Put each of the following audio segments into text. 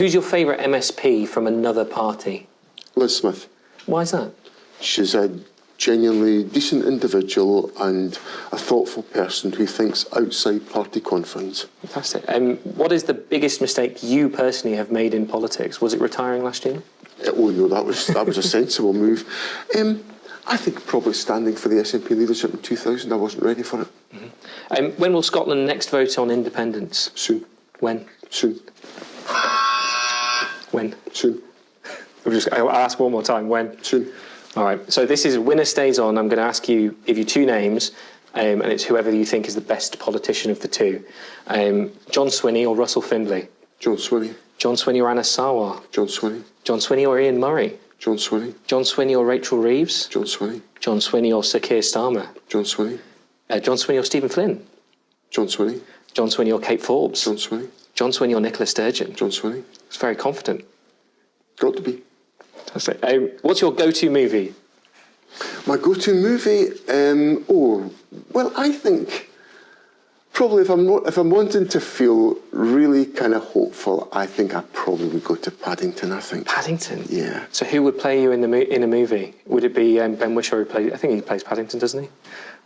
Who's your favourite MSP from another party? Liz Smith. Why is that? She's a genuinely decent individual and a thoughtful person who thinks outside party confines. Fantastic. What is the biggest mistake you personally have made in politics? Was it retiring last year? Oh no, that was a sensible move. I think probably standing for the SNP leadership in 2000. I wasn't ready for it. Mm-hmm. When will Scotland next vote on independence? Soon. When? Soon. When? Soon. I'll ask one more time. When? Soon. All right. So this is winner stays on. I'm going to give you two names, and it's whoever you think is the best politician of the two. John Swinney or Russell Findlay? John Swinney. John Swinney or Anna Sarwar? John Swinney. John Swinney or Ian Murray? John Swinney. John Swinney or Rachel Reeves? John Swinney. John Swinney or Sir Keir Starmer? John Swinney. John Swinney or Stephen Flynn? John Swinney. John Swinney or Kate Forbes? John Swinney. John Swinney or Nicola Sturgeon? John Swinney. It's very confident. Got to be. Fantastic. What's your go-to movie? My go-to movie? I think probably if I'm wanting to feel really kind of hopeful, I think I'd probably go to Paddington. I think. Paddington. Yeah. So who would play you in a movie? Would it be Ben Whishaw who plays? I think he plays Paddington, doesn't he?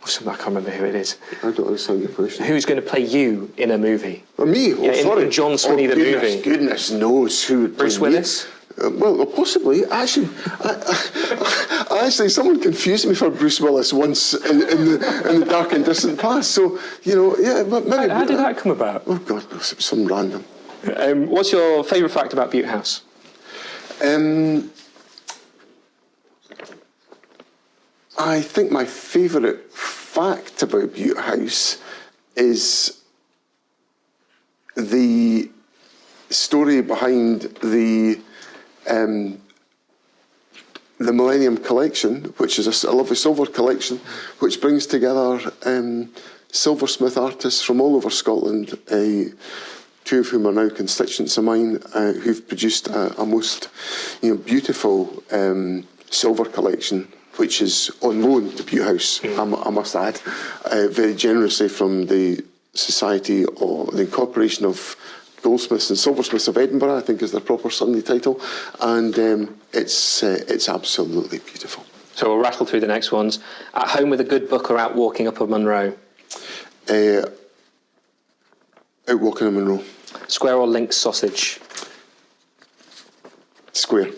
Or something, I can't remember who it is. I don't understand your question. Who's going to play you in a movie? Me? Oh, yeah, sorry. In John Swinney the movie. Goodness knows who would play Bruce Willis? Possibly. Actually, someone confused me for Bruce Willis once in the dark and distant past. So, yeah. Maybe, How did that come about? Oh, God knows. It was some random. What's your favourite fact about Bute House? I think my favourite fact about Bute House is the story behind the Millennium Collection, which is a lovely silver collection, which brings together silversmith artists from all over Scotland, two of whom are now constituents of mine, who've produced a most beautiful silver collection, which is on loan to Bute House, I must add, very generously from the Society or the Incorporation of Goldsmiths and Silversmiths of Edinburgh, I think is their proper Sunday title, and it's absolutely beautiful. So we'll rattle through the next ones. At home with a good book or out walking up a Munro? Out walking a Munro. Square or Lynx sausage? Square.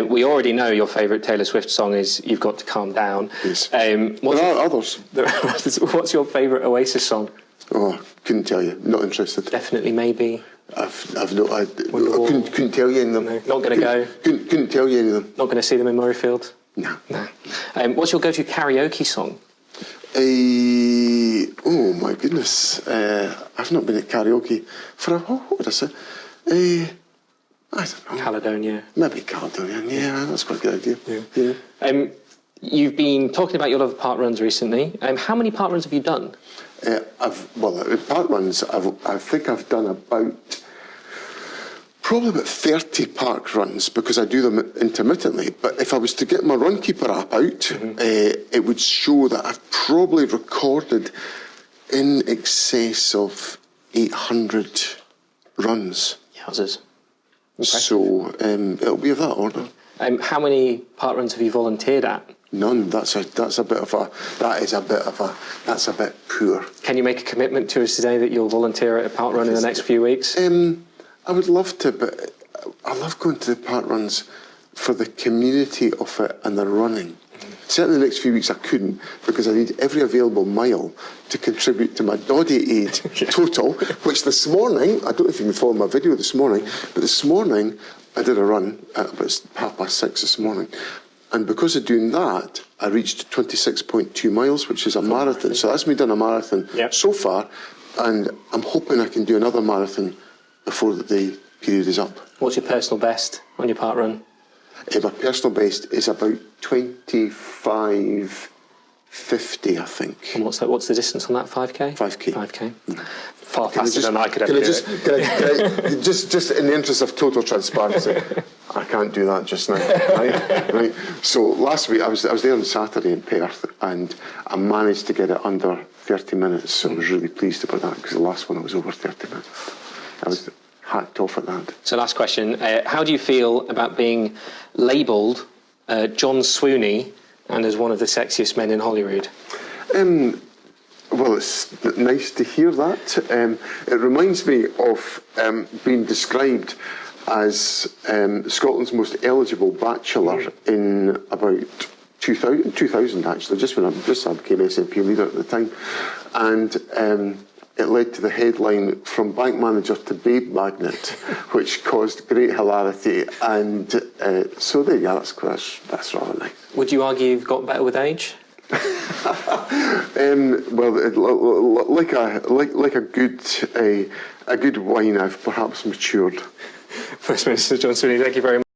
We already know your favourite Taylor Swift song is You've Got to Calm Down. Yes. There are others. What's your favourite Oasis song? Oh, couldn't tell you. Not interested. Definitely, maybe. I've no. I couldn't tell you any of them. No, not going to go. Couldn't tell you any of them. Not going to see them in Murrayfield. No. What's your go-to karaoke song? Oh my goodness! I've not been at karaoke for what would I say? I don't know. Caledonia. Maybe Caledonia. Yeah, that's quite a good idea. Yeah. You've been talking about your love of park runs recently. How many park runs have you done? Park runs, I think I've done probably about 30 park runs because I do them intermittently. But if I was to get my Runkeeper app out, it would show that I've probably recorded in excess of 800 runs. Yowzers. So it'll be of that order. How many park runs have you volunteered at? None. That's a bit poor. Can you make a commitment to us today that you'll volunteer at a park run in the next few weeks? I would love to, but I love going to the park runs for the community of it and the running. Certainly the next few weeks I couldn't because I need every available mile to contribute to my Doddy aid total, which this morning, I don't know if you can follow my video this morning, but this morning I did a run at about 6:30 this morning. And because of doing that, I reached 26.2 miles, which is a marathon. So that's me done a marathon so far, and I'm hoping I can do another marathon before the period is up. What's your personal best on your park run? My personal best is about 25:50, I think. And what's the distance on that, 5K? 5K. 5K. Far faster than I could ever do it. Just in the interest of total transparency, I can't do that just now. Right. So last week I was there on Saturday in Perth, and I managed to get it under 30 minutes. So I was really pleased about that because the last one I was over 30 minutes. hacked off at that. So last question. How do you feel about being labelled John Swinney and as one of the sexiest men in Hollywood? Well, it's nice to hear that. It reminds me of being described as Scotland's most eligible bachelor in about 2000 actually, just when I became SNP leader at the time. And it led to the headline, "From Bank Manager to Babe Magnet," which caused great hilarity. And so there you are, that's rather nice. Would you argue you've got better with age? Well, like a good wine, I've perhaps matured. First Minister John Swinney, thank you very much.